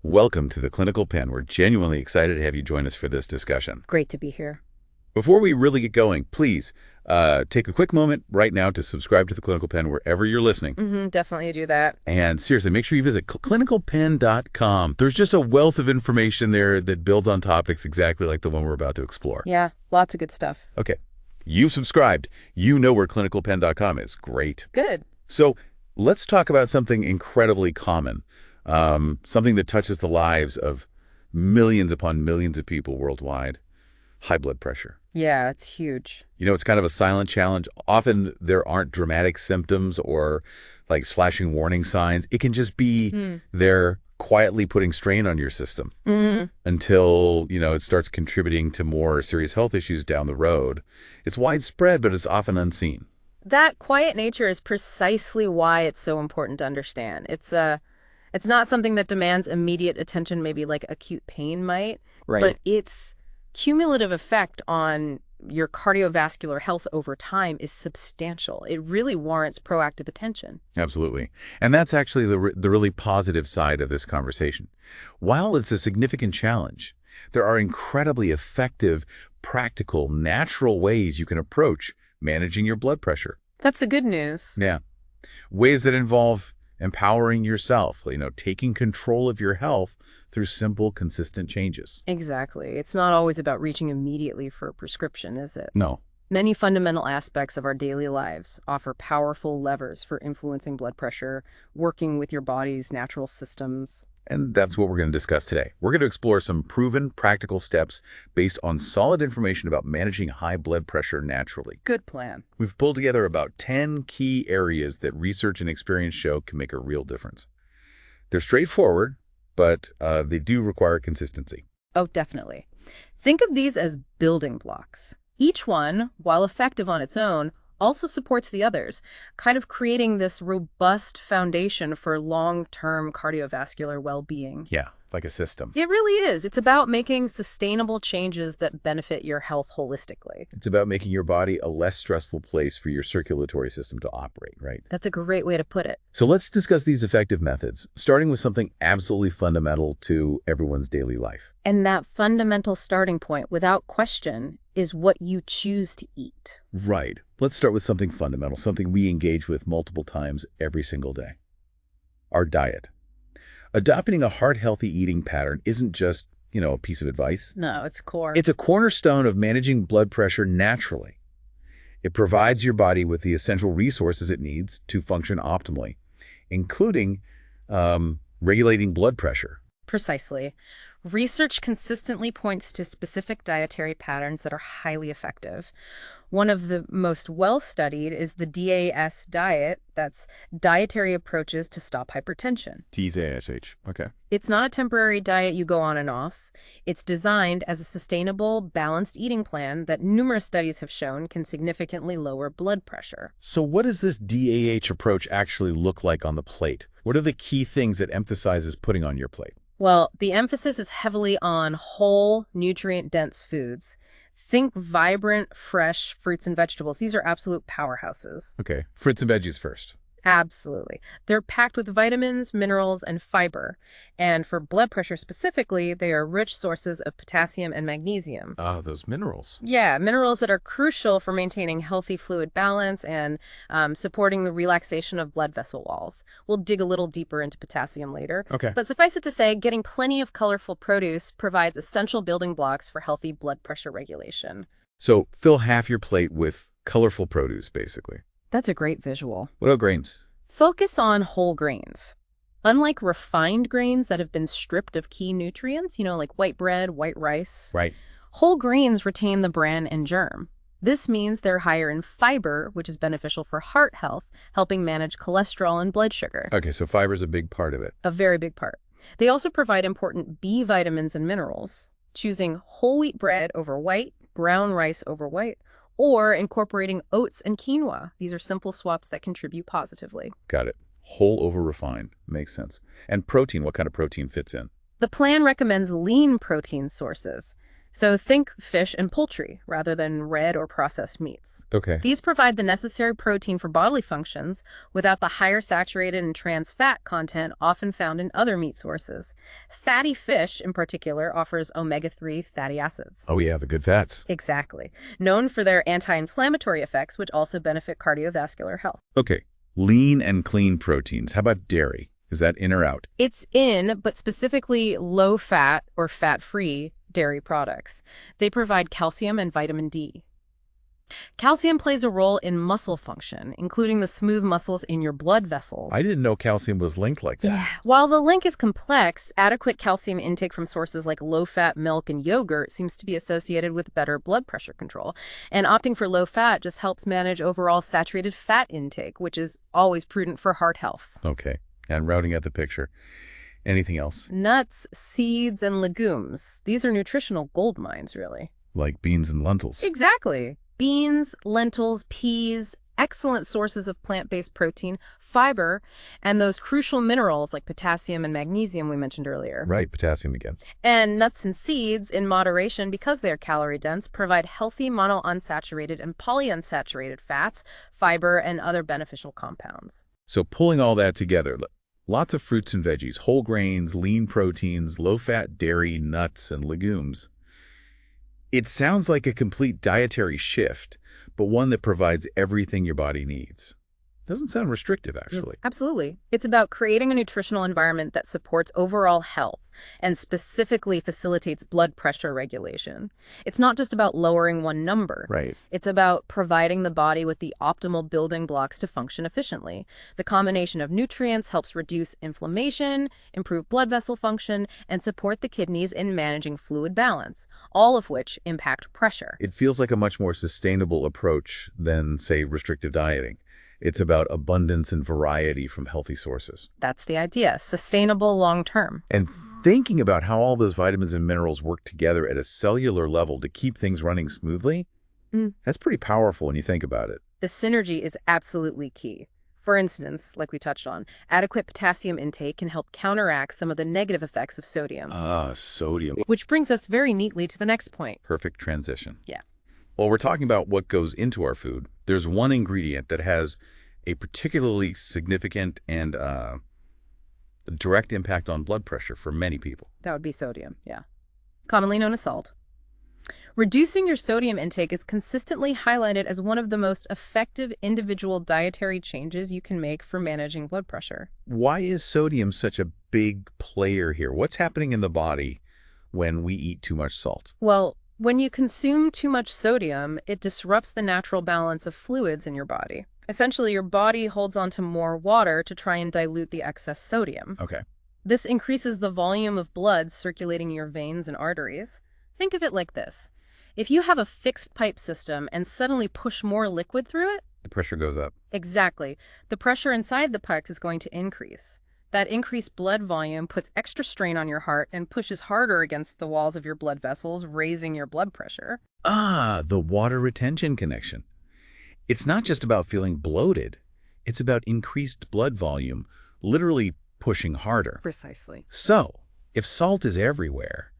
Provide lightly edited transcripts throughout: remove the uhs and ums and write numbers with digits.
Welcome to the Clinical Pen. We're genuinely excited to have you join us for this discussion. Great to be here. Before we really get going, please take a quick moment right now to subscribe to the Clinical Pen wherever you're listening. Definitely do that. And seriously, make sure you visit clinicalpen.com. There's just a wealth of information there that builds on topics exactly like the one we're about to explore. Yeah, lots of good stuff. Okay. You've subscribed. You know where clinicalpen.com is. Great. Good. So let's talk about something incredibly common. Something that touches the lives of millions upon millions of people worldwide, high blood pressure. Yeah, it's huge. You know, it's kind of a silent challenge. Often there aren't dramatic symptoms or like flashing warning signs. It can just be there quietly putting strain on your system until, it starts contributing to more serious health issues down the road. It's widespread, but it's often unseen. That quiet nature is precisely why it's so important to understand. It's not something that demands immediate attention, maybe like acute pain might, Right. but its cumulative effect on your cardiovascular health over time is substantial. It really warrants proactive attention. Absolutely. And that's actually the really positive side of this conversation. While it's a significant challenge, there are incredibly effective, practical, natural ways you can approach managing your blood pressure. That's the good news. Yeah. Ways that involve empowering yourself, taking control of your health through simple, consistent changes. Exactly. It's not always about reaching immediately for a prescription, is it? No. Many fundamental aspects of our daily lives offer powerful levers for influencing blood pressure, working with your body's natural systems. And that's what we're going to discuss today. We're going to explore some proven practical steps based on solid information about managing high blood pressure naturally. Good plan. We've pulled together about 10 key areas that research and experience show can make a real difference. They're straightforward, but they do require consistency. Oh, definitely. Think of these as building blocks. Each one, while effective on its own, also supports the others, kind of creating this robust foundation for long-term cardiovascular well-being. Yeah, like a system. It really is. It's about making sustainable changes that benefit your health holistically. It's about making your body a less stressful place for your circulatory system to operate, right? That's a great way to put it. So let's discuss these effective methods, starting with something absolutely fundamental to everyone's daily life. And that fundamental starting point, without question, is what you choose to eat. Right. Let's start with something fundamental, something we engage with multiple times every single day. Our diet. Adopting a heart-healthy eating pattern isn't just, a piece of advice. No, it's core. It's a cornerstone of managing blood pressure naturally. It provides your body with the essential resources it needs to function optimally, including regulating blood pressure. Precisely. Research consistently points to specific dietary patterns that are highly effective. One of the most well-studied is the DAS diet. That's dietary approaches to stop hypertension. DASH. Okay. It's not a temporary diet you go on and off. It's designed as a sustainable, balanced eating plan that numerous studies have shown can significantly lower blood pressure. So what does this DAH approach actually look like on the plate? What are the key things it emphasizes putting on your plate? Well, the emphasis is heavily on whole, nutrient-dense foods. Think vibrant, fresh fruits and vegetables. These are absolute powerhouses. Okay, fruits and veggies first. Absolutely. They're packed with vitamins, minerals, and fiber. And for blood pressure specifically, they are rich sources of potassium and magnesium. Ah, those minerals. Yeah, minerals that are crucial for maintaining healthy fluid balance and supporting the relaxation of blood vessel walls. We'll dig a little deeper into potassium later. Okay. But suffice it to say, getting plenty of colorful produce provides essential building blocks for healthy blood pressure regulation. So fill half your plate with colorful produce, basically. That's a great visual. What about grains? Focus on whole grains. Unlike refined grains that have been stripped of key nutrients, like white bread, white rice, Right. whole grains retain the bran and germ. This means they're higher in fiber, which is beneficial for heart health, helping manage cholesterol and blood sugar. Okay, so fiber's a big part of it. A very big part. They also provide important B vitamins and minerals. Choosing whole wheat bread over white, brown rice over white, or incorporating oats and quinoa. These are simple swaps that contribute positively. Got it. Whole over refined. Makes sense. And protein, what kind of protein fits in? The plan recommends lean protein sources. So think fish and poultry rather than red or processed meats. Okay. These provide the necessary protein for bodily functions without the higher saturated and trans fat content often found in other meat sources. Fatty fish, in particular, offers omega-3 fatty acids. Oh, yeah, the good fats. Exactly. Known for their anti-inflammatory effects, which also benefit cardiovascular health. Okay. Lean and clean proteins. How about dairy? Is that in or out? It's in, but specifically low-fat or fat-free dairy products. They provide calcium and vitamin D. Calcium plays a role in muscle function, including the smooth muscles in your blood vessels. I didn't know calcium was linked like that. Yeah. While the link is complex, adequate calcium intake from sources like low-fat milk and yogurt seems to be associated with better blood pressure control. And opting for low fat just helps manage overall saturated fat intake, which is always prudent for heart health. Okay. And rounding out the picture. Anything else? Nuts, seeds, and legumes. These are nutritional gold mines, really. Like beans and lentils. Exactly. Beans, lentils, peas, excellent sources of plant-based protein, fiber, and those crucial minerals like potassium and magnesium we mentioned earlier. Right, potassium again. And nuts and seeds, in moderation because they are calorie-dense, provide healthy monounsaturated and polyunsaturated fats, fiber, and other beneficial compounds. So pulling all that together, lots of fruits and veggies, whole grains, lean proteins, low-fat dairy, nuts, and legumes. It sounds like a complete dietary shift, but one that provides everything your body needs. Doesn't sound restrictive, actually. Absolutely. It's about creating a nutritional environment that supports overall health and specifically facilitates blood pressure regulation. It's not just about lowering one number. Right. It's about providing the body with the optimal building blocks to function efficiently. The combination of nutrients helps reduce inflammation, improve blood vessel function, and support the kidneys in managing fluid balance, all of which impact pressure. It feels like a much more sustainable approach than, say, restrictive dieting. It's about abundance and variety from healthy sources. That's the idea. Sustainable long-term. And thinking about how all those vitamins and minerals work together at a cellular level to keep things running smoothly, that's pretty powerful when you think about it. The synergy is absolutely key. For instance, like we touched on, adequate potassium intake can help counteract some of the negative effects of sodium. Sodium. Which brings us very neatly to the next point. Perfect transition. Yeah. While we're talking about what goes into our food, there's one ingredient that has a particularly significant and direct impact on blood pressure for many people. That would be sodium, yeah. Commonly known as salt. Reducing your sodium intake is consistently highlighted as one of the most effective individual dietary changes you can make for managing blood pressure. Why is sodium such a big player here? What's happening in the body when we eat too much salt? Well, when you consume too much sodium, it disrupts the natural balance of fluids in your body. Essentially, your body holds on to more water to try and dilute the excess sodium. Okay. This increases the volume of blood circulating in your veins and arteries. Think of it like this. If you have a fixed pipe system and suddenly push more liquid through it, The pressure goes up. exactly, the pressure inside the pipes is going to increase. That increased blood volume puts extra strain on your heart and pushes harder against the walls of your blood vessels, raising your blood pressure. The water retention connection. It's not just about feeling bloated. It's about increased blood volume, literally pushing harder. Precisely. So, if salt is everywhere,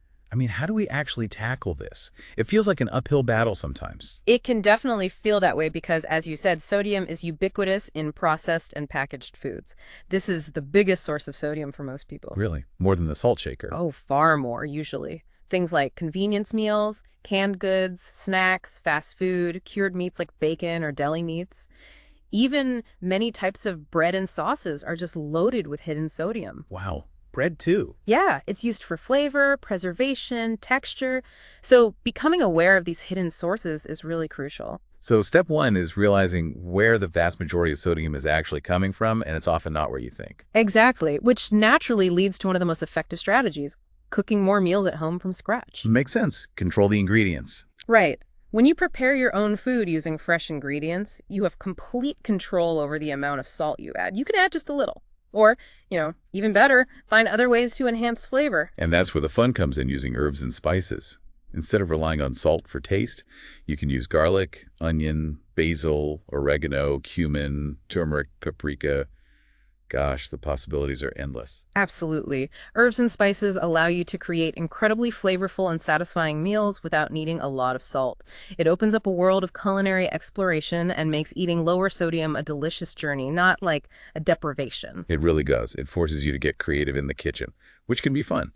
how do we actually tackle this? It feels like an uphill battle sometimes. It can definitely feel that way because, as you said, sodium is ubiquitous in processed and packaged foods. This is the biggest source of sodium for most people. Really? More than the salt shaker. Oh, far more, usually. Things like convenience meals, canned goods, snacks, fast food, cured meats like bacon or deli meats. Even many types of bread and sauces are just loaded with hidden sodium. Wow. Bread too. Yeah, it's used for flavor, preservation, texture. So becoming aware of these hidden sources is really crucial. So step one is realizing where the vast majority of sodium is actually coming from, and it's often not where you think. Exactly, which naturally leads to one of the most effective strategies, cooking more meals at home from scratch. Makes sense. Control the ingredients. Right. When you prepare your own food using fresh ingredients, you have complete control over the amount of salt you add. You can add just a little. Or, even better, find other ways to enhance flavor. And that's where the fun comes in, using herbs and spices. Instead of relying on salt for taste, you can use garlic, onion, basil, oregano, cumin, turmeric, paprika. Gosh, the possibilities are endless. Absolutely. Herbs and spices allow you to create incredibly flavorful and satisfying meals without needing a lot of salt. It opens up a world of culinary exploration and makes eating lower sodium a delicious journey, not like a deprivation. It really does. It forces you to get creative in the kitchen, which can be fun.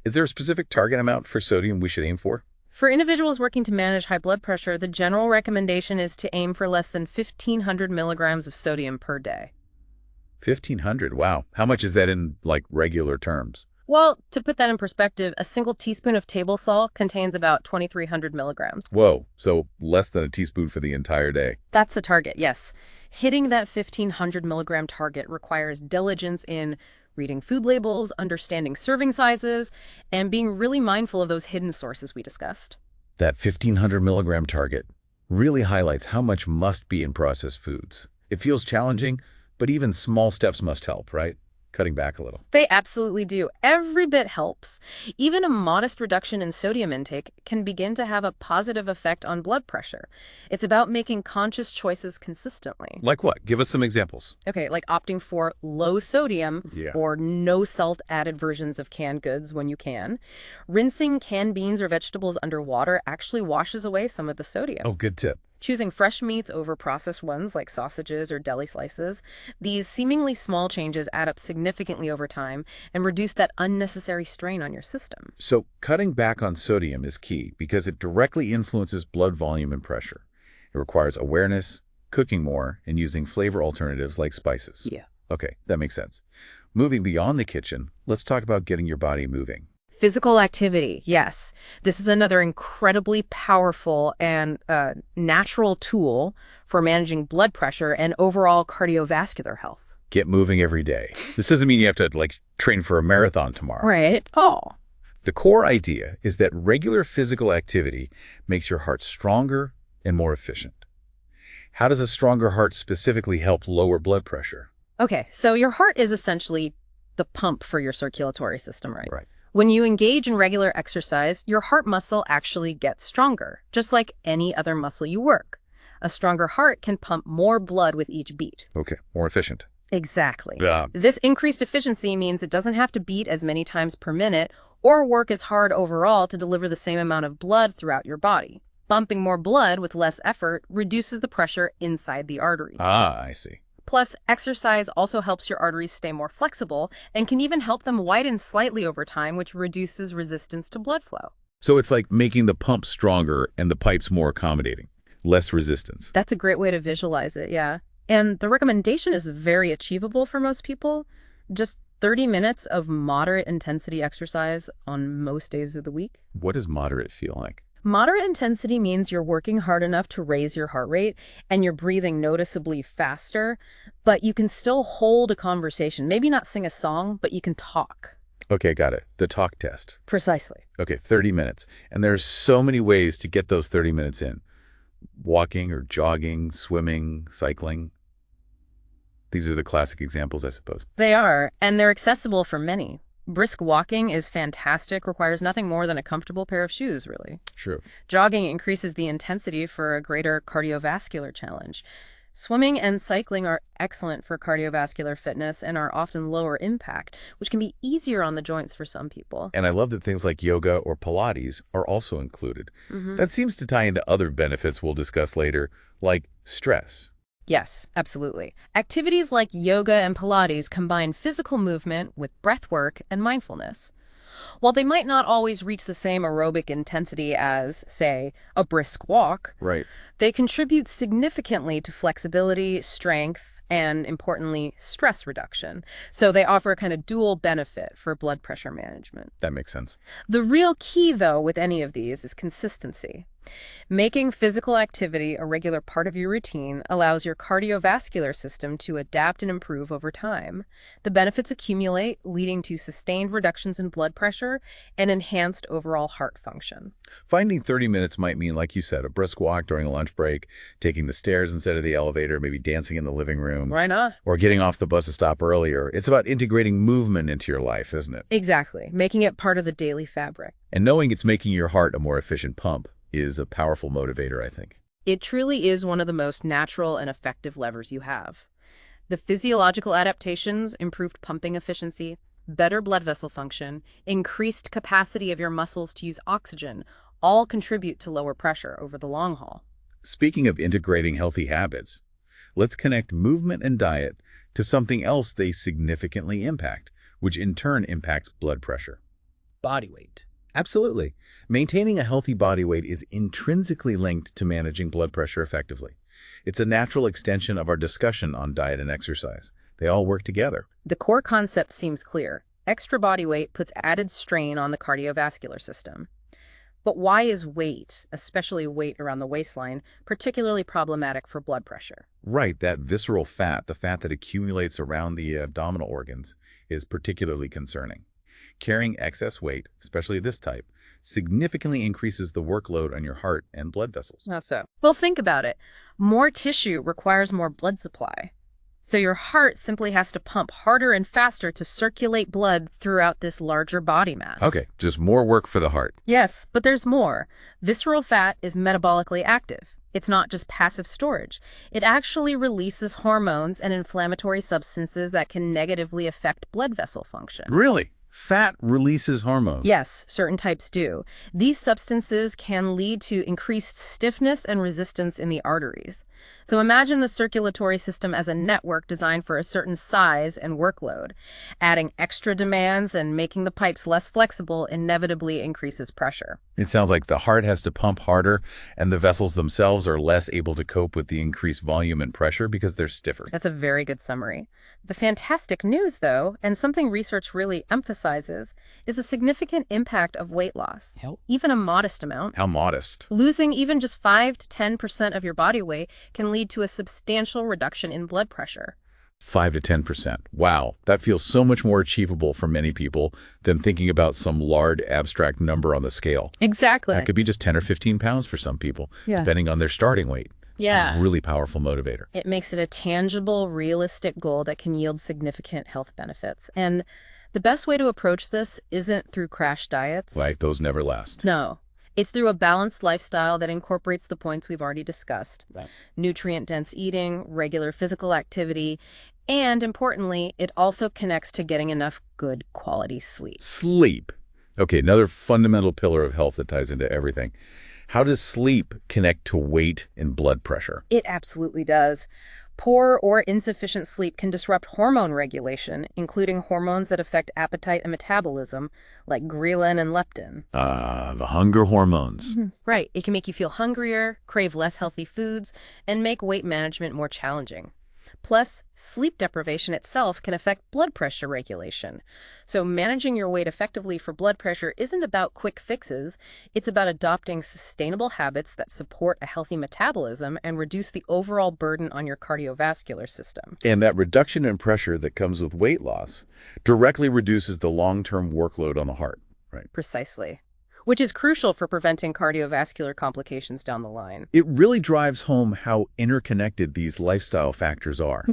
Is there a specific target amount for sodium we should aim for? For individuals working to manage high blood pressure, the general recommendation is to aim for less than 1,500 milligrams of sodium per day. 1,500, wow. How much is that in, like, regular terms? Well, to put that in perspective, a single teaspoon of table salt contains about 2,300 milligrams. Whoa, so less than a teaspoon for the entire day. That's the target, yes. Hitting that 1,500 milligram target requires diligence in reading food labels, understanding serving sizes, and being really mindful of those hidden sources we discussed. That 1,500 milligram target really highlights how much must be in processed foods. It feels challenging, but even small steps must help, right? Cutting back a little. They absolutely do. Every bit helps. Even a modest reduction in sodium intake can begin to have a positive effect on blood pressure. It's about making conscious choices consistently. Like what? Give us some examples. Okay, like opting for low sodium or no salt added versions of canned goods when you can. Rinsing canned beans or vegetables under water actually washes away some of the sodium. Oh, good tip. Choosing fresh meats over processed ones like sausages or deli slices, these seemingly small changes add up significantly over time and reduce that unnecessary strain on your system. So cutting back on sodium is key because it directly influences blood volume and pressure. It requires awareness, cooking more, and using flavor alternatives like spices. Yeah. Okay, that makes sense. Moving beyond the kitchen, let's talk about getting your body moving. Physical activity, yes. This is another incredibly powerful and natural tool for managing blood pressure and overall cardiovascular health. Get moving every day. This doesn't mean you have to, like, train for a marathon tomorrow. Right. Oh. The core idea is that regular physical activity makes your heart stronger and more efficient. How does a stronger heart specifically help lower blood pressure? Okay, so your heart is essentially the pump for your circulatory system, right? Right. When you engage in regular exercise, your heart muscle actually gets stronger, just like any other muscle you work. A stronger heart can pump more blood with each beat. Okay, more efficient. Exactly. Yeah. This increased efficiency means it doesn't have to beat as many times per minute or work as hard overall to deliver the same amount of blood throughout your body. Pumping more blood with less effort reduces the pressure inside the artery. Ah, I see. Plus, exercise also helps your arteries stay more flexible and can even help them widen slightly over time, which reduces resistance to blood flow. So it's like making the pump stronger and the pipes more accommodating, less resistance. That's a great way to visualize it, yeah. And the recommendation is very achievable for most people. Just 30 minutes of moderate intensity exercise on most days of the week. What does moderate feel like? Moderate intensity means you're working hard enough to raise your heart rate and you're breathing noticeably faster, but you can still hold a conversation. Maybe not sing a song, but you can talk. Okay, got it. The talk test. Precisely. Okay, 30 minutes. And there's so many ways to get those 30 minutes in. Walking or jogging, swimming, cycling. These are the classic examples, I suppose. They are, and they're accessible for many. Brisk walking is fantastic, requires nothing more than a comfortable pair of shoes, really. True. Jogging increases the intensity for a greater cardiovascular challenge. Swimming and cycling are excellent for cardiovascular fitness and are often lower impact, which can be easier on the joints for some people. And I love that things like yoga or Pilates are also included. That seems to tie into other benefits we'll discuss later, like stress. Yes, absolutely. Activities like yoga and Pilates combine physical movement with breath work and mindfulness. While they might not always reach the same aerobic intensity as, say, a brisk walk, Right. they contribute significantly to flexibility, strength, and, importantly, stress reduction. So they offer a kind of dual benefit for blood pressure management. That makes sense. The real key, though, with any of these is consistency. Making physical activity a regular part of your routine allows your cardiovascular system to adapt and improve over time. The benefits accumulate, leading to sustained reductions in blood pressure and enhanced overall heart function. Finding 30 minutes might mean, like you said, a brisk walk during a lunch break, taking the stairs instead of the elevator, maybe dancing in the living room. Why not? Or getting off the bus stop earlier. It's about integrating movement into your life, isn't it? Exactly, making it part of the daily fabric. And knowing it's making your heart a more efficient pump is a powerful motivator, I think. It truly is one of the most natural and effective levers you have. The physiological adaptations, improved pumping efficiency, better blood vessel function, increased capacity of your muscles to use oxygen, all contribute to lower pressure over the long haul. Speaking of integrating healthy habits, let's connect movement and diet to something else they significantly impact, which in turn impacts blood pressure. Body weight. Absolutely. Maintaining a healthy body weight is intrinsically linked to managing blood pressure effectively. It's a natural extension of our discussion on diet and exercise. They all work together. The core concept seems clear. Extra body weight puts added strain on the cardiovascular system. But why is weight, especially weight around the waistline, particularly problematic for blood pressure? Right, that visceral fat, the fat that accumulates around the abdominal organs, is particularly concerning. Carrying excess weight, especially this type, significantly increases the workload on your heart and blood vessels. How so? Well, think about it. More tissue requires more blood supply. So your heart simply has to pump harder and faster to circulate blood throughout this larger body mass. Okay, just more work for the heart. Yes, but there's more. Visceral fat is metabolically active. It's not just passive storage. It actually releases hormones and inflammatory substances that can negatively affect blood vessel function. Really? Fat releases hormones? Yes, certain types do. These substances can lead to increased stiffness and resistance in the arteries. So imagine the circulatory system as a network designed for a certain size and workload. Adding extra demands and making the pipes less flexible inevitably increases pressure. It sounds like the heart has to pump harder, and the vessels themselves are less able to cope with the increased volume and pressure because they're stiffer. That's a very good summary. The fantastic news, though, and something research really emphasizes, is a significant impact of weight loss. Even a modest amount. How modest? Losing even just 5 to 10% of your body weight can lead to a substantial reduction in blood pressure. 5 to 10%. Wow, that feels so much more achievable for many people than thinking about some large abstract number on the scale. Exactly. That could be just 10 or 15 pounds for some people, depending on their starting weight. Yeah. Really powerful motivator. It makes it a tangible, realistic goal that can yield significant health benefits. And the best way to approach this isn't through crash diets. Right, those never last. No. It's through a balanced lifestyle that incorporates the points we've already discussed. Right. Nutrient-dense eating, regular physical activity, and importantly, it also connects to getting enough good quality sleep. Sleep. Okay, another fundamental pillar of health that ties into everything. How does sleep connect to weight and blood pressure? It absolutely does. Poor or insufficient sleep can disrupt hormone regulation, including hormones that affect appetite and metabolism, like ghrelin and leptin. The hunger hormones. Right. It can make you feel hungrier, crave less healthy foods, and make weight management more challenging. Plus, sleep deprivation itself can affect blood pressure regulation. So managing your weight effectively for blood pressure isn't about quick fixes. It's about adopting sustainable habits that support a healthy metabolism and reduce the overall burden on your cardiovascular system. And that reduction in pressure that comes with weight loss directly reduces the long-term workload on the heart. Right. Precisely. Which is crucial for preventing cardiovascular complications down the line. It really drives home how interconnected these lifestyle factors are.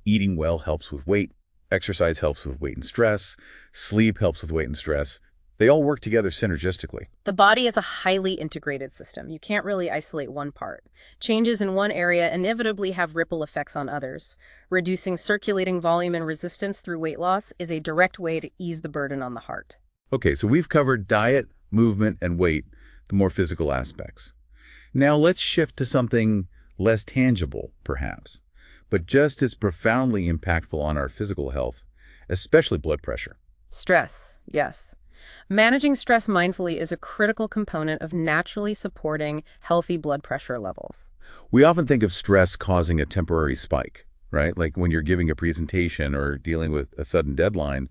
Eating well helps with weight, exercise helps with weight and stress, sleep helps with weight and stress. They all work together synergistically. The body is a highly integrated system. You can't really isolate one part. Changes in one area inevitably have ripple effects on others. Reducing circulating volume and resistance through weight loss is a direct way to ease the burden on the heart. Okay, so we've covered diet, movement, and weight, the more physical aspects. Now let's shift to something less tangible, perhaps, but just as profoundly impactful on our physical health, especially blood pressure. Stress, yes. Managing stress mindfully is a critical component of naturally supporting healthy blood pressure levels. We often think of stress causing a temporary spike, right? Like when you're giving a presentation or dealing with a sudden deadline,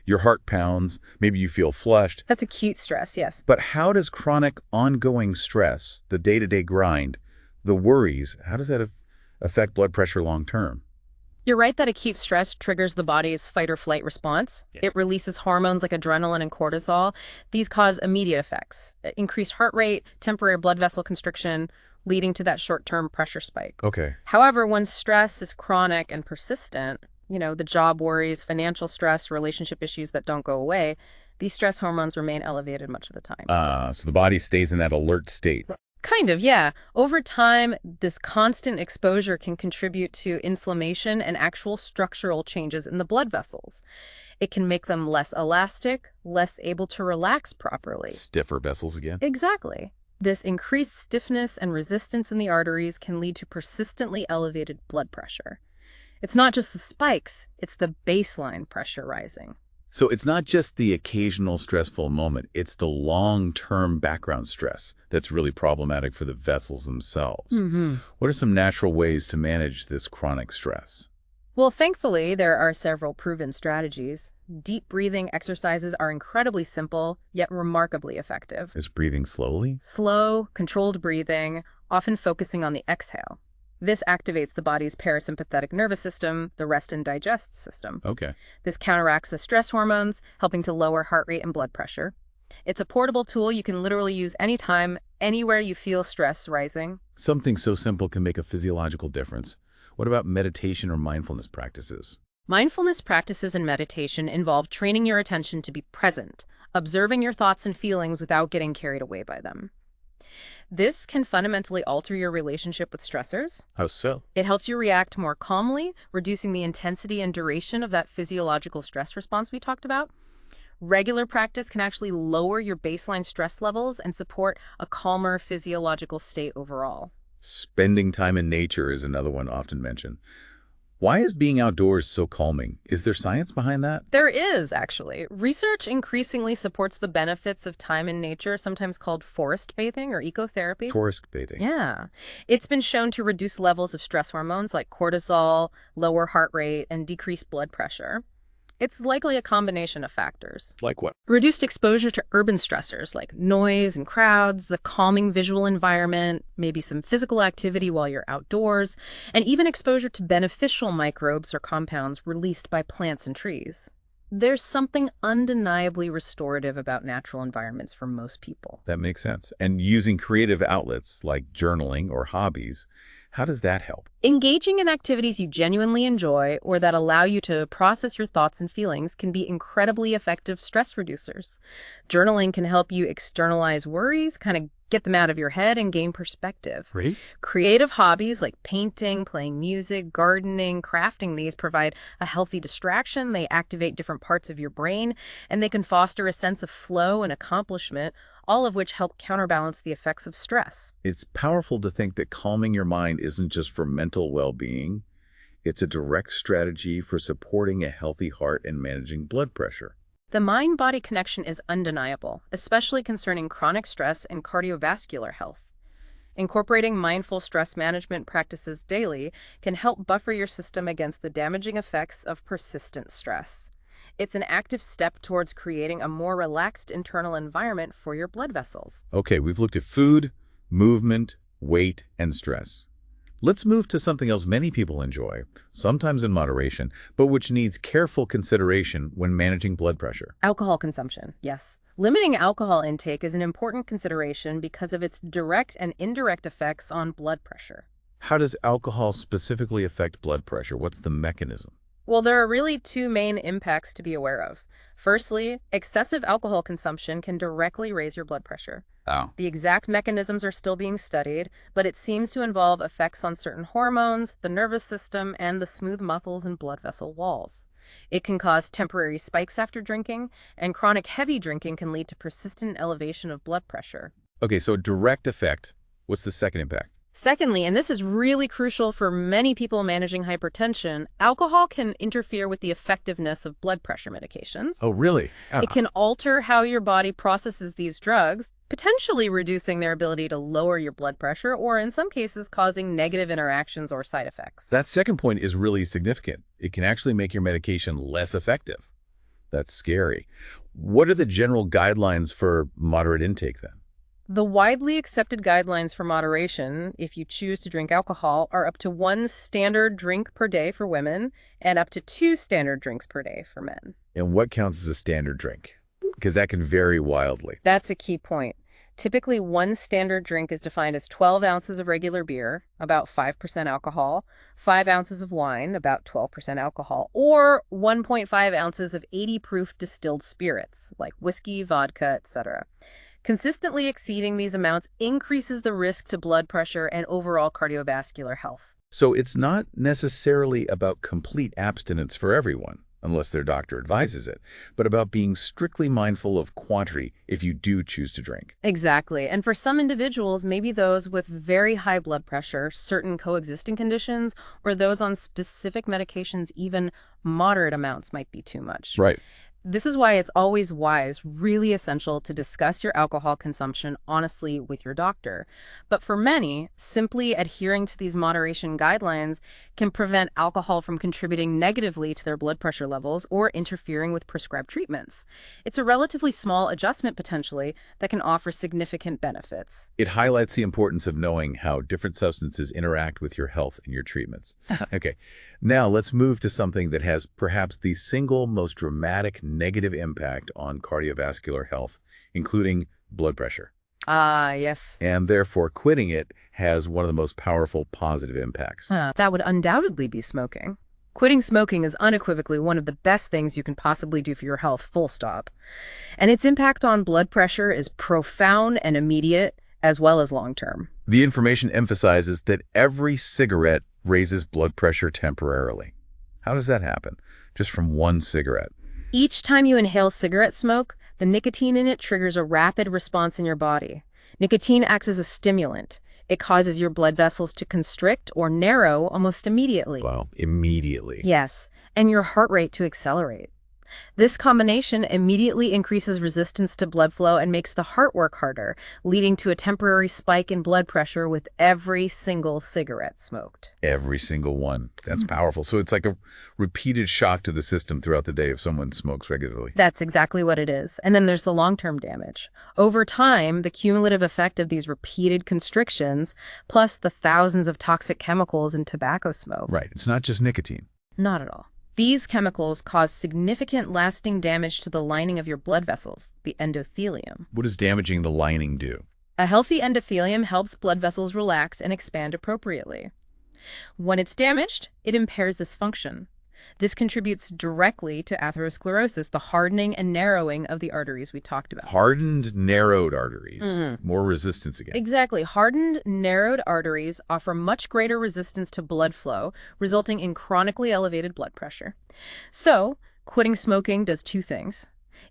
your heart pounds, maybe you feel flushed. That's acute stress, yes. But how does chronic ongoing stress, the day-to-day grind, the worries, how does that affect blood pressure long term? You're right that acute stress triggers the body's fight or flight response. It releases hormones like adrenaline and cortisol. These cause immediate effects: increased heart rate, temporary blood vessel constriction, leading to that short-term pressure spike. Okay. However, when stress is chronic and persistent, the job worries, financial stress, relationship issues that don't go away, these stress hormones remain elevated much of the time. So the body stays in that alert state. Kind of, yeah. Over time, this constant exposure can contribute to inflammation and actual structural changes in the blood vessels. It can make them less elastic, less able to relax properly. Stiffer vessels again? Exactly. This increased stiffness and resistance in the arteries can lead to persistently elevated blood pressure. It's not just the spikes, it's the baseline pressure rising. So it's not just the occasional stressful moment, it's the long-term background stress that's really problematic for the vessels themselves. What are some natural ways to manage this chronic stress? Well, thankfully, there are several proven strategies. Deep breathing exercises are incredibly simple, yet remarkably effective. Is breathing slowly? Slow, controlled breathing, often focusing on the exhale. This activates the body's parasympathetic nervous system, the rest and digest system. Okay. This counteracts the stress hormones, helping to lower heart rate and blood pressure. It's a portable tool you can literally use anytime, anywhere you feel stress rising. Something so simple can make a physiological difference. What about meditation or mindfulness practices? Mindfulness practices and meditation involve training your attention to be present, observing your thoughts and feelings without getting carried away by them. This can fundamentally alter your relationship with stressors. How so? It helps you react more calmly, reducing the intensity and duration of that physiological stress response we talked about. Regular practice can actually lower your baseline stress levels and support a calmer physiological state overall. Spending time in nature is another one often mentioned. Why is being outdoors so calming? Is there science behind that? There is, actually. Research increasingly supports the benefits of time in nature, sometimes called forest bathing or ecotherapy. Forest bathing. Yeah. It's been shown to reduce levels of stress hormones like cortisol, lower heart rate, and decrease blood pressure. It's likely a combination of factors. Like what? Reduced exposure to urban stressors like noise and crowds, the calming visual environment, maybe some physical activity while you're outdoors, and even exposure to beneficial microbes or compounds released by plants and trees. There's something undeniably restorative about natural environments for most people. That makes sense. And using creative outlets like journaling or hobbies, how does that help? Engaging in activities you genuinely enjoy or that allow you to process your thoughts and feelings can be incredibly effective stress reducers. Journaling can help you externalize worries, kind of get them out of your head and gain perspective. Right? Creative hobbies like painting, playing music, gardening, crafting, these provide a healthy distraction. They activate different parts of your brain, and they can foster a sense of flow and accomplishment, all of which help counterbalance the effects of stress. It's powerful to think that calming your mind isn't just for mental well-being. It's a direct strategy for supporting a healthy heart and managing blood pressure. The mind-body connection is undeniable, especially concerning chronic stress and cardiovascular health. Incorporating mindful stress management practices daily can help buffer your system against the damaging effects of persistent stress. It's an active step towards creating a more relaxed internal environment for your blood vessels. Okay, we've looked at food, movement, weight, and stress. Let's move to something else many people enjoy, sometimes in moderation, but which needs careful consideration when managing blood pressure. Alcohol consumption, yes. Limiting alcohol intake is an important consideration because of its direct and indirect effects on blood pressure. How does alcohol specifically affect blood pressure? What's the mechanism? Well, there are really two main impacts to be aware of. Firstly, excessive alcohol consumption can directly raise your blood pressure. Oh. The exact mechanisms are still being studied, but it seems to involve effects on certain hormones, the nervous system, and the smooth muscles and blood vessel walls. It can cause temporary spikes after drinking, and chronic heavy drinking can lead to persistent elevation of blood pressure. Okay, so direct effect. What's the second impact? Secondly, and this is really crucial for many people managing hypertension, alcohol can interfere with the effectiveness of blood pressure medications. Oh, really? It can alter how your body processes these drugs, potentially reducing their ability to lower your blood pressure, or in some cases causing negative interactions or side effects. That second point is really significant. It can actually make your medication less effective. That's scary. What are the general guidelines for moderate intake then? The widely accepted guidelines for moderation, if you choose to drink alcohol, are up to 1 standard drink per day for women and up to 2 standard drinks per day for men. And what counts as a standard drink? Because that can vary wildly. That's a key point. Typically, 1 standard drink is defined as 12 ounces of regular beer, about 5% alcohol, 5 ounces of wine, about 12% alcohol, or 1.5 ounces of 80 proof distilled spirits, like whiskey, vodka, etc. Consistently exceeding these amounts increases the risk to blood pressure and overall cardiovascular health. So it's not necessarily about complete abstinence for everyone, unless their doctor advises it, but about being strictly mindful of quantity if you do choose to drink. Exactly. And for some individuals, maybe those with very high blood pressure, certain coexisting conditions, or those on specific medications, even moderate amounts might be too much. Right. This is why it's always wise, really essential to discuss your alcohol consumption honestly with your doctor. But for many, simply adhering to these moderation guidelines can prevent alcohol from contributing negatively to their blood pressure levels or interfering with prescribed treatments. It's a relatively small adjustment potentially that can offer significant benefits. It highlights the importance of knowing how different substances interact with your health and your treatments. Okay, now let's move to something that has perhaps the single most dramatic negative impact on cardiovascular health, including blood pressure. Ah, yes. And therefore, quitting it has one of the most powerful positive impacts. That would undoubtedly be smoking. Quitting smoking is unequivocally one of the best things you can possibly do for your health, full stop. And its impact on blood pressure is profound and immediate, as well as long-term. The information emphasizes that every cigarette raises blood pressure temporarily. How does that happen? Just from one cigarette. Each time you inhale cigarette smoke, the nicotine in it triggers a rapid response in your body. Nicotine acts as a stimulant. It causes your blood vessels to constrict or narrow almost immediately. Wow, immediately. Yes, and your heart rate to accelerate. This combination immediately increases resistance to blood flow and makes the heart work harder, leading to a temporary spike in blood pressure with every single cigarette smoked. Every single one. That's powerful. So it's like a repeated shock to the system throughout the day if someone smokes regularly. That's exactly what it is. And then there's the long-term damage. Over time, the cumulative effect of these repeated constrictions, plus the thousands of toxic chemicals in tobacco smoke. Right. It's not just nicotine. Not at all. These chemicals cause significant lasting damage to the lining of your blood vessels, the endothelium. What does damaging the lining do? A healthy endothelium helps blood vessels relax and expand appropriately. When it's damaged, it impairs this function. This contributes directly to atherosclerosis, the hardening and narrowing of the arteries we talked about. Hardened, narrowed arteries. More resistance again. Exactly. Hardened, narrowed arteries offer much greater resistance to blood flow, resulting in chronically elevated blood pressure. So, quitting smoking does two things.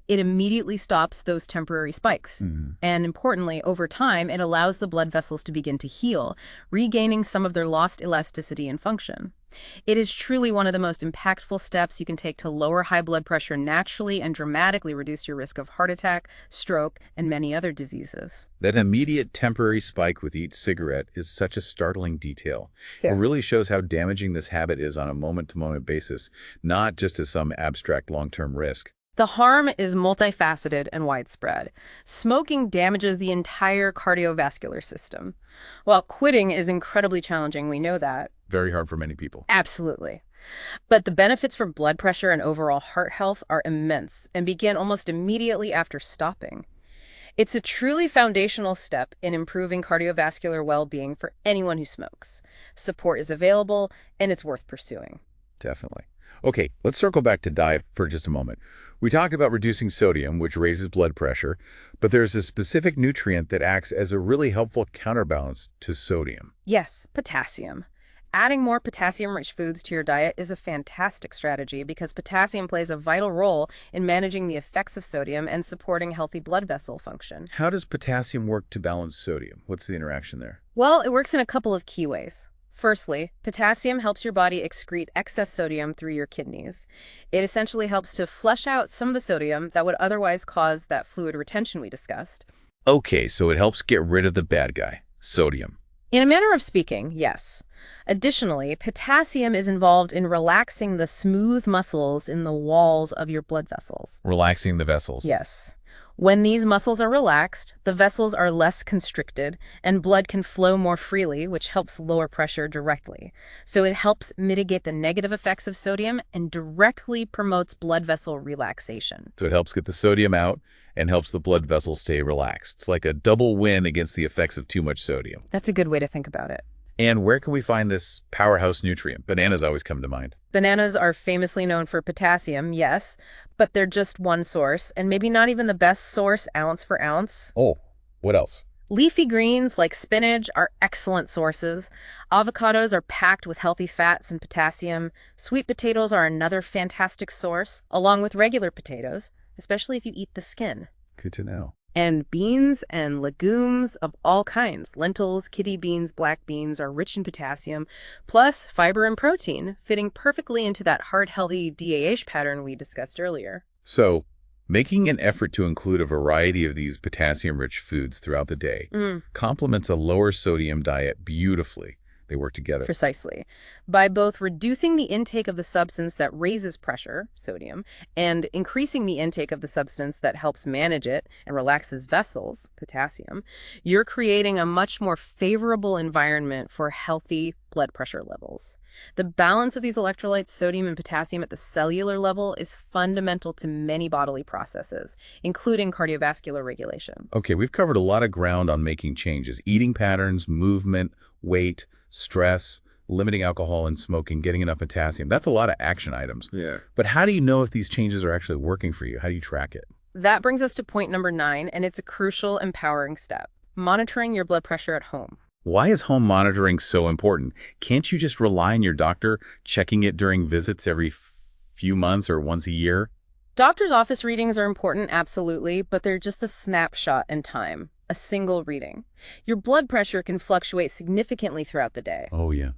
It immediately stops those temporary spikes. And importantly, over time, it allows the blood vessels to begin to heal, regaining some of their lost elasticity and function. It is truly one of the most impactful steps you can take to lower high blood pressure naturally and dramatically reduce your risk of heart attack, stroke, and many other diseases. That immediate temporary spike with each cigarette is such a startling detail. Yeah. It really shows how damaging this habit is on a moment-to-moment basis, not just as some abstract long-term risk. The harm is multifaceted and widespread. Smoking damages the entire cardiovascular system. While quitting is incredibly challenging, we know that. Very hard for many people. Absolutely. But the benefits for blood pressure and overall heart health are immense and begin almost immediately after stopping. It's a truly foundational step in improving cardiovascular well-being for anyone who smokes. Support is available, and it's worth pursuing. Definitely. Okay, let's circle back to diet for just a moment. We talked about reducing sodium, which raises blood pressure, but there's a specific nutrient that acts as a really helpful counterbalance to sodium. Yes, potassium. Adding more potassium-rich foods to your diet is a fantastic strategy because potassium plays a vital role in managing the effects of sodium and supporting healthy blood vessel function. How does potassium work to balance sodium? What's the interaction there? Well, it works in a couple of key ways. Firstly, potassium helps your body excrete excess sodium through your kidneys. It essentially helps to flush out some of the sodium that would otherwise cause that fluid retention we discussed. Okay, so it helps get rid of the bad guy, sodium. In a manner of speaking, yes. Additionally, potassium is involved in relaxing the smooth muscles in the walls of your blood vessels. Relaxing the vessels. Yes. When these muscles are relaxed, the vessels are less constricted and blood can flow more freely, which helps lower pressure directly. So it helps mitigate the negative effects of sodium and directly promotes blood vessel relaxation. So it helps get the sodium out and helps the blood vessels stay relaxed. It's like a double win against the effects of too much sodium. That's a good way to think about it. And where can we find this powerhouse nutrient? Bananas always come to mind. Bananas are famously known for potassium, yes, but they're just one source, and maybe not even the best source ounce for ounce. Oh, what else? Leafy greens like spinach are excellent sources. Avocados are packed with healthy fats and potassium. Sweet potatoes are another fantastic source, along with regular potatoes, especially if you eat the skin. Good to know. And beans and legumes of all kinds, lentils, kidney beans, black beans, are rich in potassium, plus fiber and protein, fitting perfectly into that heart-healthy DAH pattern we discussed earlier. So, making an effort to include a variety of these potassium-rich foods throughout the day complements a lower sodium diet beautifully. They work together. Precisely. By both reducing the intake of the substance that raises pressure, sodium, and increasing the intake of the substance that helps manage it and relaxes vessels, potassium, you're creating a much more favorable environment for healthy blood pressure levels. The balance of these electrolytes, sodium and potassium at the cellular level, is fundamental to many bodily processes, including cardiovascular regulation. Okay, we've covered a lot of ground on making changes. Eating patterns, movement, weight, stress, limiting alcohol and smoking, getting enough potassium. That's a lot of action items. Yeah. But how do you know if these changes are actually working for you? How do you track it? That brings us to point number 9, and it's a crucial, empowering step: monitoring your blood pressure at home. Why is home monitoring so important? Can't you just rely on your doctor checking it during visits every few months or once a year? Doctor's office readings are important, absolutely, but they're just a snapshot in time, a single reading. Your blood pressure can fluctuate significantly throughout the day. Oh, yeah.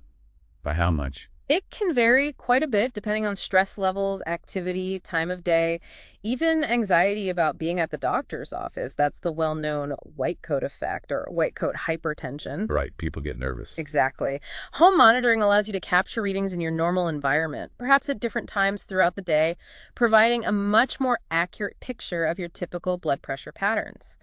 By how much? It can vary quite a bit depending on stress levels, activity, time of day, even anxiety about being at the doctor's office. That's the well-known white coat effect, or white coat hypertension. Right, people get nervous. Exactly. Home monitoring allows you to capture readings in your normal environment, perhaps at different times throughout the day, providing a much more accurate picture of your typical blood pressure patterns.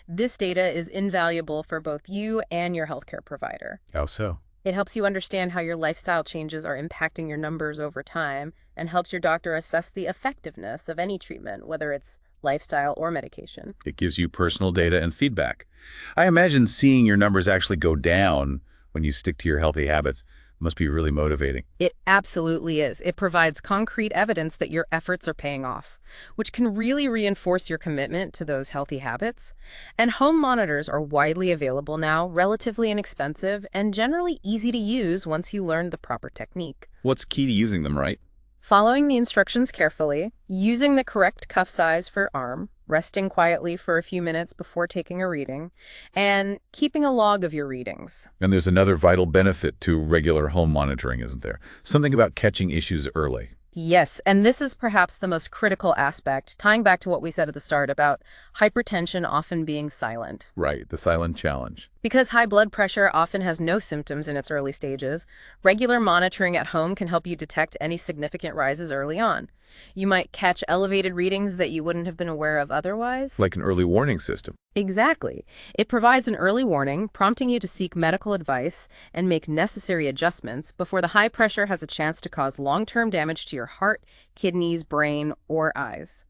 This data is invaluable for both you and your healthcare provider. How so? It helps you understand how your lifestyle changes are impacting your numbers over time, and helps your doctor assess the effectiveness of any treatment, whether it's lifestyle or medication. It gives you personal data and feedback. I imagine seeing your numbers actually go down when you stick to your healthy habits must be really motivating. It absolutely is. It provides concrete evidence that your efforts are paying off, which can really reinforce your commitment to those healthy habits. And home monitors are widely available now, relatively inexpensive, and generally easy to use once you learn the proper technique. What's key to using them, right? Following the instructions carefully, using the correct cuff size for arm, resting quietly for a few minutes before taking a reading, and keeping a log of your readings. And there's another vital benefit to regular home monitoring, isn't there? Something about catching issues early. Yes, and this is perhaps the most critical aspect, tying back to what we said at the start about hypertension often being silent. Right, the silent challenge. Because high blood pressure often has no symptoms in its early stages, regular monitoring at home can help you detect any significant rises early on. You might catch elevated readings that you wouldn't have been aware of otherwise. Like an early warning system. Exactly. It provides an early warning, prompting you to seek medical advice and make necessary adjustments before the high pressure has a chance to cause long-term damage to your heart, kidneys, brain, or eyes.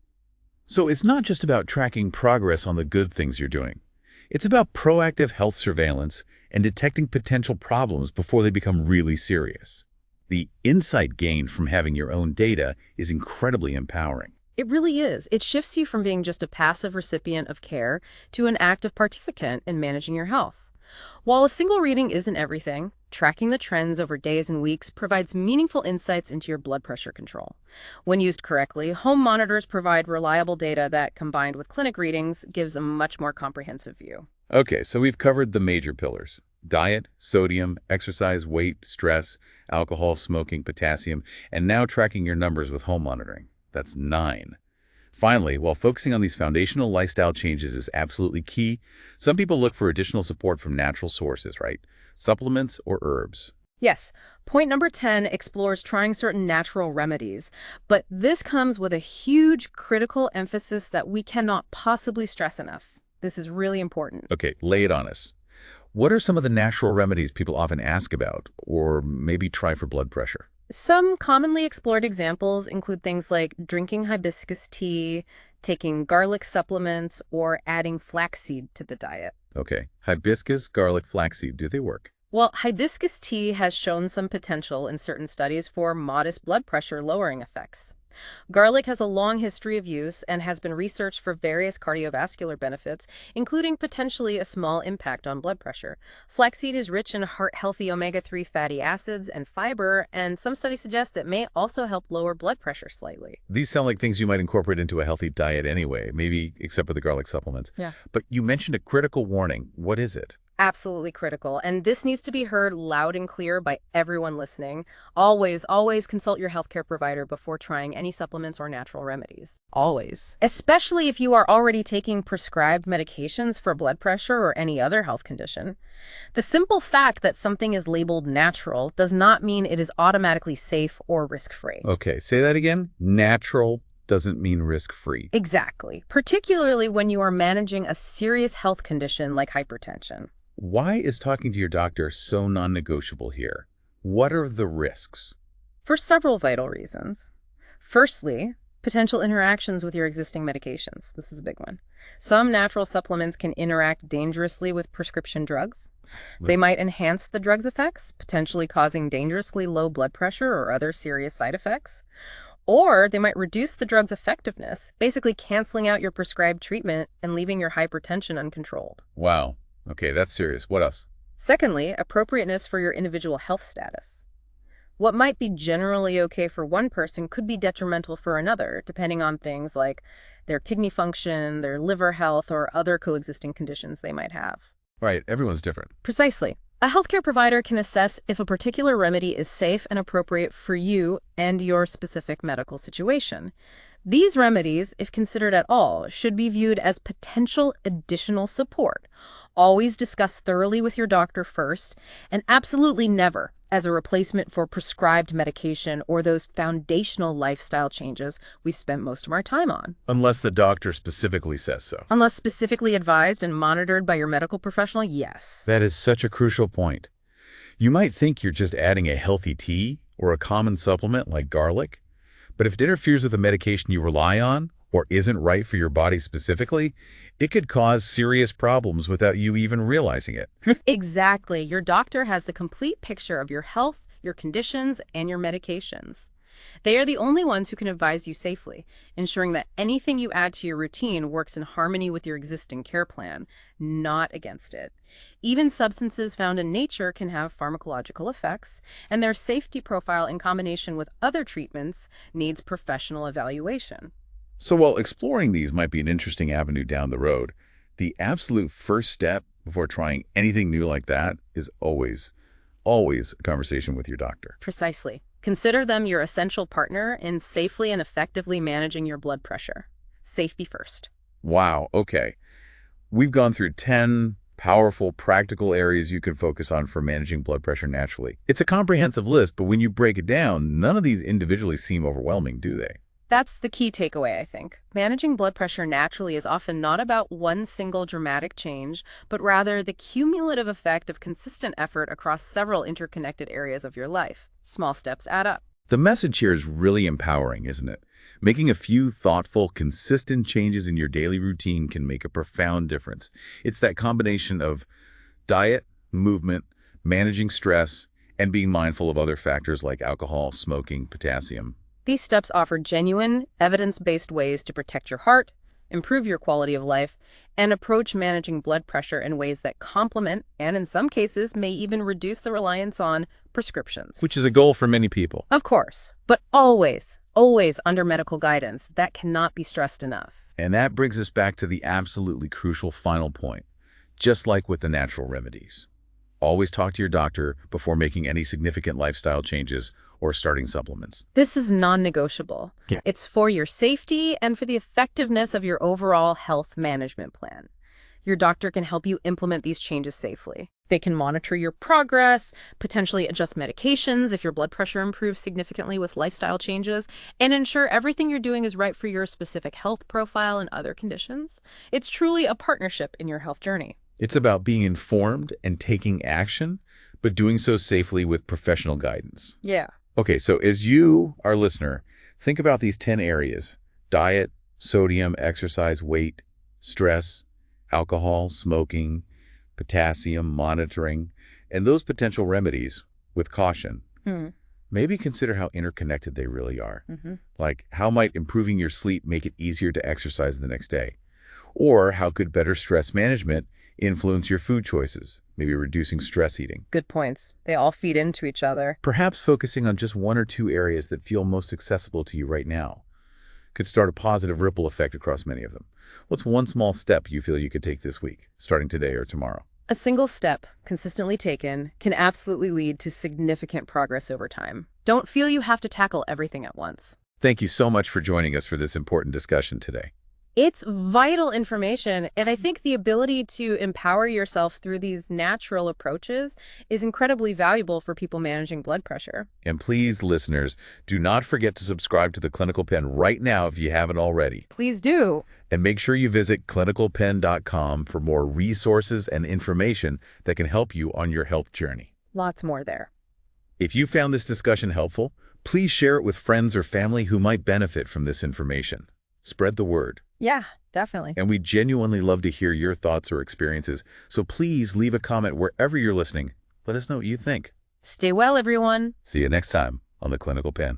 So it's not just about tracking progress on the good things you're doing. It's about proactive health surveillance and detecting potential problems before they become really serious. The insight gained from having your own data is incredibly empowering. It really is. It shifts you from being just a passive recipient of care to an active participant in managing your health. While a single reading isn't everything, tracking the trends over days and weeks provides meaningful insights into your blood pressure control. When used correctly, home monitors provide reliable data that, combined with clinic readings, gives a much more comprehensive view. Okay, so we've covered the major pillars: diet, sodium, exercise, weight, stress, alcohol, smoking, potassium, and now tracking your numbers with home monitoring. That's 9. Finally, while focusing on these foundational lifestyle changes is absolutely key, some people look for additional support from natural sources, right? Supplements or herbs. Yes, point number 10 explores trying certain natural remedies, but this comes with a huge critical emphasis that we cannot possibly stress enough. This is really important. Okay, lay it on us. What are some of the natural remedies people often ask about, or maybe try for blood pressure? Some commonly explored examples include things like drinking hibiscus tea, taking garlic supplements, or adding flaxseed to the diet. Okay, hibiscus, garlic, flaxseed, do they work? Well, hibiscus tea has shown some potential in certain studies for modest blood pressure lowering effects. Garlic has a long history of use and has been researched for various cardiovascular benefits, including potentially a small impact on blood pressure. Flaxseed is rich in heart-healthy omega-3 fatty acids and fiber, and some studies suggest it may also help lower blood pressure slightly. These sound like things you might incorporate into a healthy diet anyway, maybe except for the garlic supplements. Yeah. But you mentioned a critical warning. What is it? Absolutely critical. And this needs to be heard loud and clear by everyone listening. Always, always consult your healthcare provider before trying any supplements or natural remedies. Always. Especially if you are already taking prescribed medications for blood pressure or any other health condition. The simple fact that something is labeled natural does not mean it is automatically safe or risk-free. Okay, say that again. Natural doesn't mean risk-free. Exactly. Particularly when you are managing a serious health condition like hypertension. Why is talking to your doctor so non-negotiable here? What are the risks? For several vital reasons. Firstly, potential interactions with your existing medications. This is a big one. Some natural supplements can interact dangerously with prescription drugs. They might enhance the drug's effects, potentially causing dangerously low blood pressure or other serious side effects. Or they might reduce the drug's effectiveness, basically canceling out your prescribed treatment and leaving your hypertension uncontrolled. Wow. Okay, that's serious. What else? Secondly, appropriateness for your individual health status. What might be generally okay for one person could be detrimental for another, depending on things like their kidney function, their liver health, or other coexisting conditions they might have. Right, everyone's different. Precisely. A healthcare provider can assess if a particular remedy is safe and appropriate for you and your specific medical situation. These remedies, if considered at all, should be viewed as potential additional support. Always discuss thoroughly with your doctor first, and absolutely never as a replacement for prescribed medication or those foundational lifestyle changes we've spent most of our time on. Unless the doctor specifically says so. Unless specifically advised and monitored by your medical professional, yes. That is such a crucial point. You might think you're just adding a healthy tea or a common supplement like garlic, but if it interferes with the medication you rely on or isn't right for your body specifically, it could cause serious problems without you even realizing it. Exactly. Your doctor has the complete picture of your health, your conditions, and your medications. They are the only ones who can advise you safely, ensuring that anything you add to your routine works in harmony with your existing care plan, not against it. Even substances found in nature can have pharmacological effects, and their safety profile in combination with other treatments needs professional evaluation. So while exploring these might be an interesting avenue down the road, the absolute first step before trying anything new like that is always a conversation with your doctor. Precisely. Consider them your essential partner in safely and effectively managing your blood pressure. Safety first. Wow, okay. We've gone through 10 powerful, practical areas you can focus on for managing blood pressure naturally. It's a comprehensive list, but when you break it down, none of these individually seem overwhelming, do they? That's the key takeaway, I think. Managing blood pressure naturally is often not about one single dramatic change, but rather the cumulative effect of consistent effort across several interconnected areas of your life. Small steps add up. The message here is really empowering, isn't it? Making a few thoughtful, consistent changes in your daily routine can make a profound difference. It's that combination of diet, movement, managing stress, and being mindful of other factors like alcohol, smoking, potassium. These steps offer genuine, evidence-based ways to protect your heart, improve your quality of life, and approach managing blood pressure in ways that complement, and in some cases may even reduce the reliance on prescriptions. Which is a goal for many people. Of course, but always, always under medical guidance. That cannot be stressed enough. And that brings us back to the absolutely crucial final point, just like with the natural remedies. Always talk to your doctor before making any significant lifestyle changes or starting supplements. This is non-negotiable. Yeah. It's for your safety and for the effectiveness of your overall health management plan. Your doctor can help you implement these changes safely. They can monitor your progress, potentially adjust medications if your blood pressure improves significantly with lifestyle changes, and ensure everything you're doing is right for your specific health profile and other conditions. It's truly a partnership in your health journey. It's about being informed and taking action, but doing so safely with professional guidance. Yeah. Okay, so as you, our listener, think about these 10 areas: diet, sodium, exercise, weight, stress, alcohol, smoking, potassium, monitoring, And those potential remedies, with caution, Hmm. maybe consider how interconnected they really are. Mm-hmm. Like, how might improving your sleep make it easier to exercise the next day? Or how could better stress management influence your food choices, maybe reducing stress eating? Good points. They all feed into each other. Perhaps focusing on just one or two areas that feel most accessible to you right now could start a positive ripple effect across many of them. What's one small step you feel you could take this week, starting today or tomorrow? A single step, consistently taken, can absolutely lead to significant progress over time. Don't feel you have to tackle everything at once. Thank you so much for joining us for this important discussion today. It's vital information, and I think the ability to empower yourself through these natural approaches is incredibly valuable for people managing blood pressure. And please, listeners, do not forget to subscribe to the Clinical Pen right now if you haven't already. Please do. And make sure you visit clinicalpen.com for more resources and information that can help you on your health journey. Lots more there. If you found this discussion helpful, please share it with friends or family who might benefit from this information. Spread the word. Yeah, definitely. And we genuinely love to hear your thoughts or experiences, so please leave a comment wherever you're listening. Let us know what you think. Stay well, everyone. See you next time on The Clinical Pen.